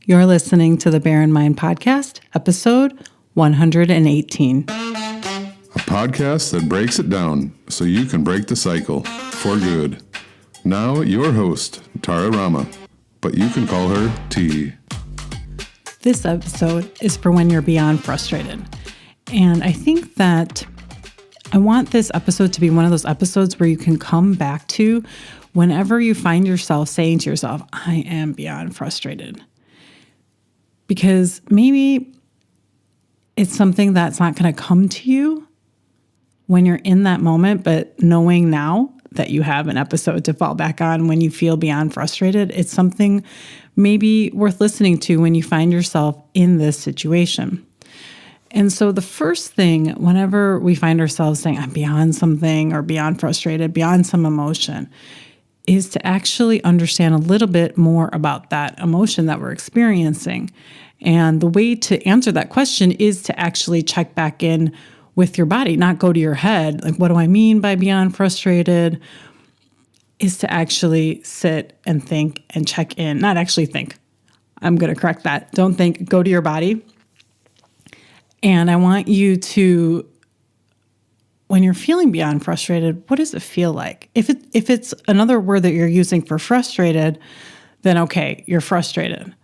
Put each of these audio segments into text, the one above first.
You're listening to the Bear in Mind podcast, episode 118. A podcast that breaks it down so you can break the cycle for good. Now, your host, Tara Rama, but you can call her T. This episode is for when you're beyond frustrated. And I think that I want this episode to be one of those episodes where you can come back to whenever you find yourself saying to yourself, I am beyond frustrated. Because maybe it's something that's not going to come to you when you're in that moment, but knowing now that you have an episode to fall back on when you feel beyond frustrated, it's something maybe worth listening to when you find yourself in this situation. And so the first thing, whenever we find ourselves saying, I'm beyond something or beyond frustrated, beyond some emotion, is to actually understand a little bit more about that emotion that we're experiencing. And the way to answer that question is to actually check back in with your body, not go to your head. Like, what do I mean by beyond frustrated? Is to actually sit and think and check in. Not actually think. I'm going to correct that. Don't think. Go to your body. And I want you to, when you're feeling beyond frustrated, what does it feel like? If it's another word that you're using for frustrated, then okay, you're frustrated.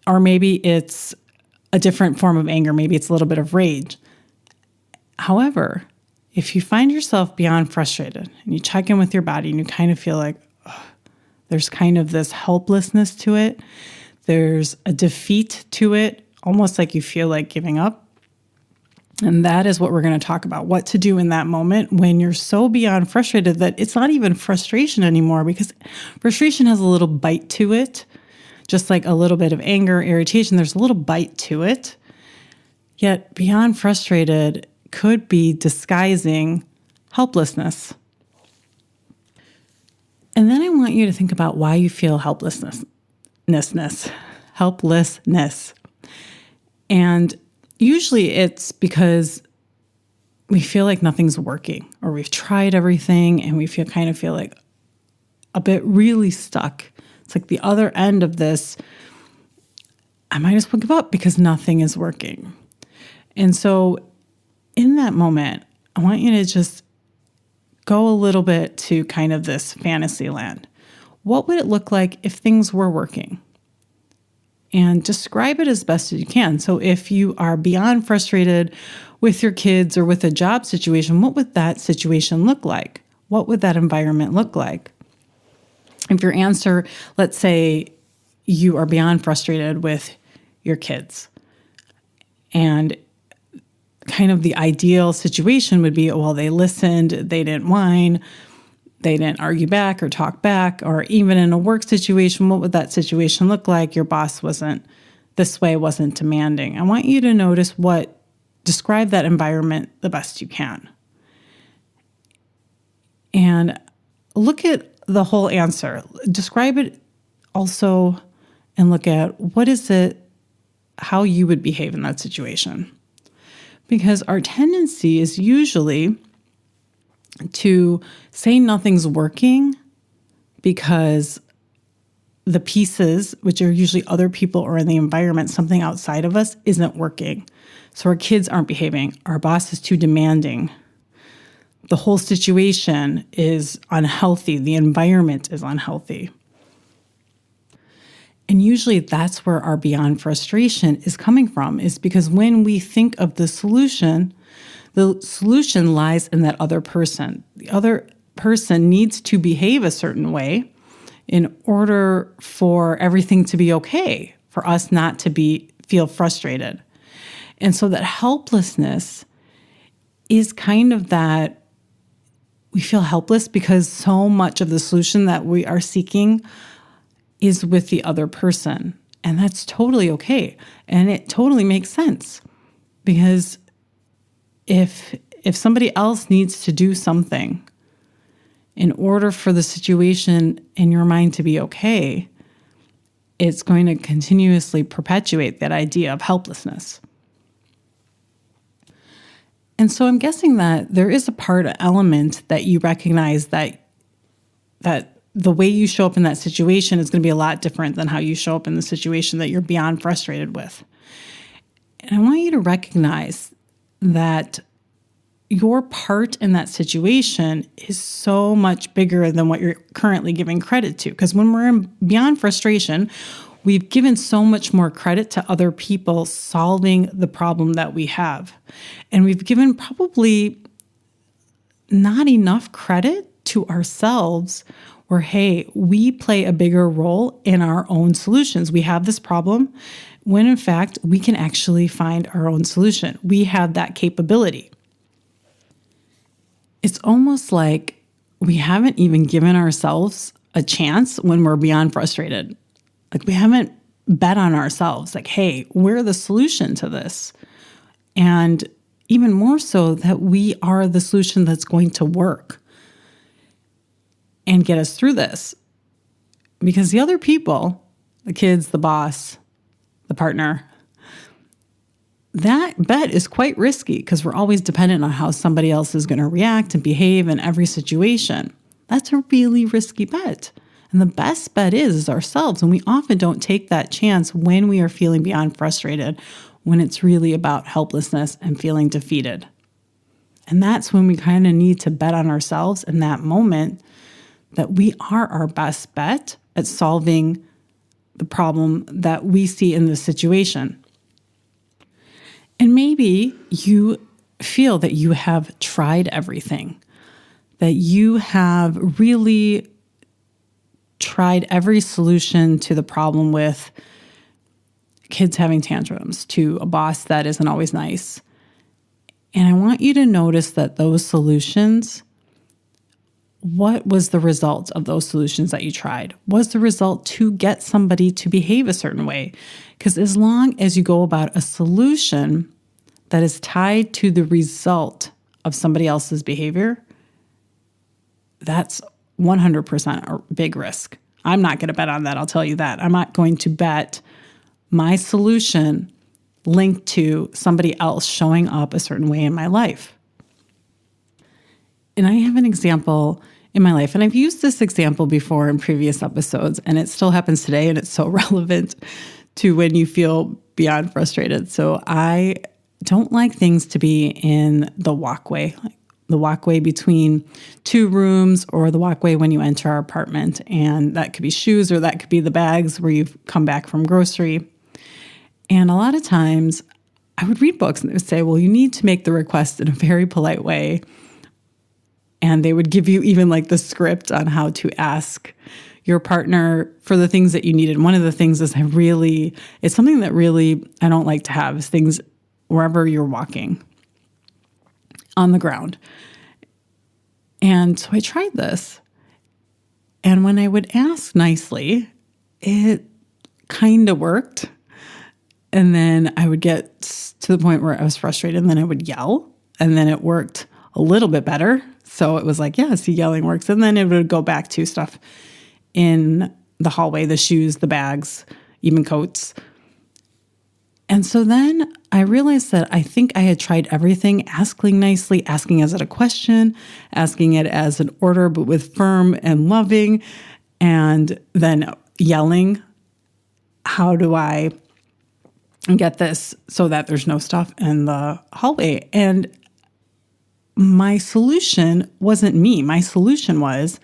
Or maybe it's a different form of anger. Maybe it's a little bit of rage. However, if you find yourself beyond frustrated and you check in with your body and you kind of feel like there's kind of this helplessness to it, there's a defeat to it, almost like you feel like giving up. And that is what we're going to talk about, what to do in that moment when you're so beyond frustrated that it's not even frustration anymore, because frustration has a little bite to it, just like a little bit of anger, irritation, there's a little bite to it. Yet beyond frustrated could be disguising helplessness. And then I want you to think about why you feel helplessness. And usually it's because we feel like nothing's working, or we've tried everything and we feel like a bit really stuck. It's like the other end of this, I might as well give up because nothing is working. And so in that moment, I want you to just go a little bit to kind of this fantasy land. What would it look like if things were working? And describe it as best as you can. So if you are beyond frustrated with your kids or with a job situation, what would that situation look like? What would that environment look like? If your answer, let's say you are beyond frustrated with your kids, and kind of the ideal situation would be, well, they listened, they didn't whine, they didn't argue back or talk back. Or even in a work situation, what would that situation look like? Your boss wasn't demanding. I want you to describe that environment the best you can. And look at the whole answer. Describe it also and look at how you would behave in that situation. Because our tendency is usually to say nothing's working because the pieces, which are usually other people or in the environment, something outside of us, isn't working. So our kids aren't behaving. Our boss is too demanding. The whole situation is unhealthy. The environment is unhealthy. And usually that's where our beyond frustration is coming from, is because when we think of the solution lies in that other person. The other person needs to behave a certain way in order for everything to be okay, for us not to feel frustrated. And so that helplessness is kind of that we feel helpless because so much of the solution that we are seeking is with the other person. And that's totally okay. And it totally makes sense, because if somebody else needs to do something in order for the situation in your mind to be okay, it's going to continuously perpetuate that idea of helplessness. And so I'm guessing that there is a element that you recognize that the way you show up in that situation is going to be a lot different than how you show up in the situation that you're beyond frustrated with. And I want you to recognize that your part in that situation is so much bigger than what you're currently giving credit to. Because when we're beyond frustration, we've given so much more credit to other people solving the problem that we have. And we've given probably not enough credit to ourselves where, hey, we play a bigger role in our own solutions. We have this problem when in fact we can actually find our own solution. We have that capability. It's almost like we haven't even given ourselves a chance when we're beyond frustrated. Like we haven't bet on ourselves, like, hey, we're the solution to this. And even more so that we are the solution that's going to work and get us through this. Because the other people, the kids, the boss, the partner, that bet is quite risky because we're always dependent on how somebody else is going to react and behave in every situation. That's a really risky bet. And the best bet is ourselves. And we often don't take that chance when we are feeling beyond frustrated, when it's really about helplessness and feeling defeated. And that's when we kind of need to bet on ourselves in that moment that we are our best bet at solving the problem that we see in this situation. And maybe you feel that you have tried everything, that you have really tried every solution to the problem with kids having tantrums, to a boss that isn't always nice. And I want you to notice that those solutions, what was the result of those solutions that you tried? Was the result to get somebody to behave a certain way? Because as long as you go about a solution that is tied to the result of somebody else's behavior, that's 100% a big risk. I'm not going to bet on that. I'll tell you that. I'm not going to bet my solution linked to somebody else showing up a certain way in my life. And I have an example in my life, and I've used this example before in previous episodes, and it still happens today, and it's so relevant to when you feel beyond frustrated. So I don't like things to be in the walkway, like the walkway between two rooms or the walkway when you enter our apartment. And that could be shoes or that could be the bags where you've come back from grocery. And a lot of times I would read books and they would say, well, you need to make the request in a very polite way. And they would give you even like the script on how to ask your partner for the things that you need. And one of the things is it's something that really I don't like to have is things wherever you're walking on the ground. And so I tried this. And when I would ask nicely, it kind of worked. And then I would get to the point where I was frustrated and then I would yell. And then it worked a little bit better. So it was like, yeah, see, yelling works. And then it would go back to stuff in the hallway, the shoes, the bags, even coats. And so then I realized that I think I had tried everything, asking nicely, asking as a question, asking it as an order, but with firm and loving, and then yelling, how do I get this so that there's no stuff in the hallway? And my solution wasn't me. My solution was,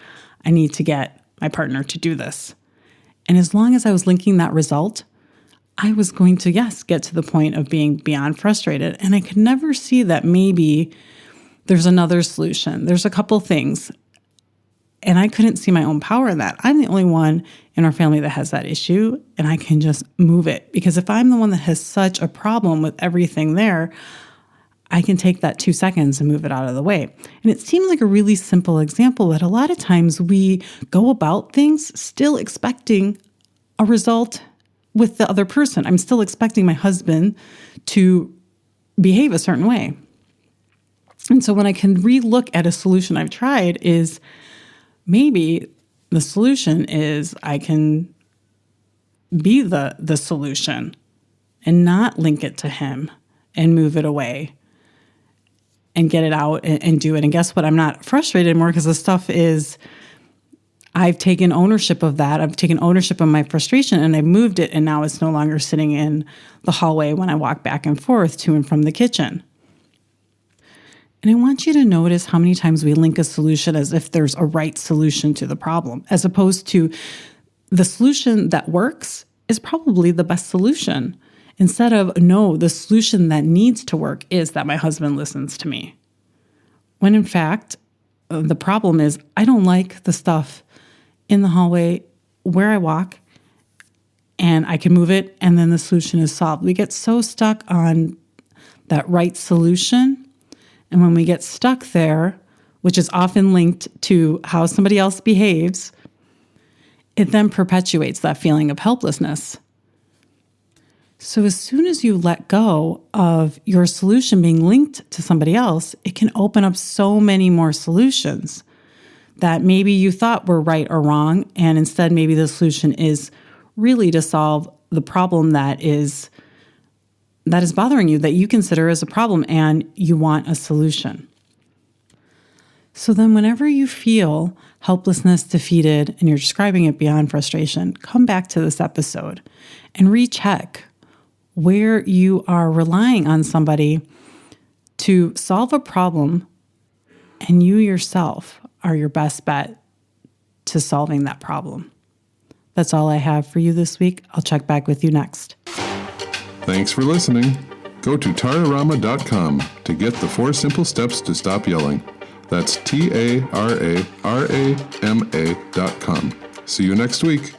I need to get my partner to do this. And as long as I was linking that result, I was going to, yes, get to the point of being beyond frustrated. And I could never see that maybe there's another solution. There's a couple things. And I couldn't see my own power in that. I'm the only one in our family that has that issue, and I can just move it. Because if I'm the one that has such a problem with everything there, I can take that 2 seconds and move it out of the way. And it seems like a really simple example, but a lot of times we go about things still expecting a result with the other person. I'm still expecting my husband to behave a certain way. And so when I can relook at a solution I've tried is maybe the solution is I can be the solution and not link it to him and move it away and get it out and do it. And guess what? I'm not frustrated anymore because the stuff is, I've taken ownership of that. I've taken ownership of my frustration and I've moved it, and now it's no longer sitting in the hallway when I walk back and forth to and from the kitchen. And I want you to notice how many times we link a solution as if there's a right solution to the problem, as opposed to the solution that works is probably the best solution. Instead of, no, the solution that needs to work is that my husband listens to me. When in fact, the problem is I don't like the stuff in the hallway where I walk, and I can move it, and then the solution is solved. We get so stuck on that right solution. And when we get stuck there, which is often linked to how somebody else behaves, it then perpetuates that feeling of helplessness. So as soon as you let go of your solution being linked to somebody else, it can open up so many more solutions that maybe you thought were right or wrong. And instead, maybe the solution is really to solve the problem that is bothering you, that you consider as a problem, and you want a solution. So then whenever you feel helplessness, defeated, and you're describing it beyond frustration, come back to this episode and recheck where you are relying on somebody to solve a problem, and you yourself are your best bet to solving that problem. That's all I have for you this week. I'll check back with you next. Thanks for listening. Go to tararama.com to get the 4 simple steps to stop yelling. That's TARARAMA.com. See you next week.